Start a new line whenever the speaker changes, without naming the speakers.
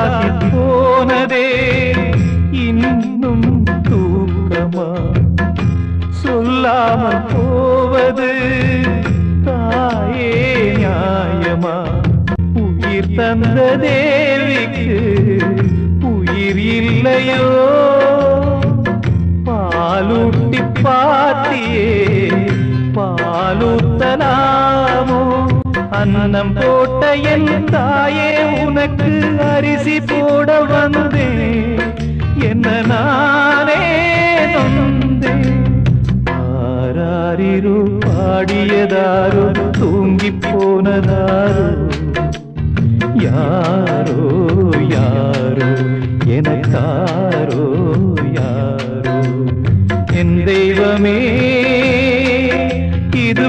பொழுதாகி போனதே இன்னும் தூக்கமா சொல்லாமல் போவது தாயே நியாயமா உயிர் தந்த தேவிக்கு உயிர் இல்லையோ பாலூட்டி பாத்தியே பாலூத்தலாமோ அன்னம் போட்ட என் தாயே உனக்கு அரிசி போட வந்தேன் என்ன நானே நொந்தேன் ஆராரிரு பாடியதாரோ தூங்கி போனதாரோ யாரோ யாரோ எனக்காரோ யாரோ என் தெய்வமே இது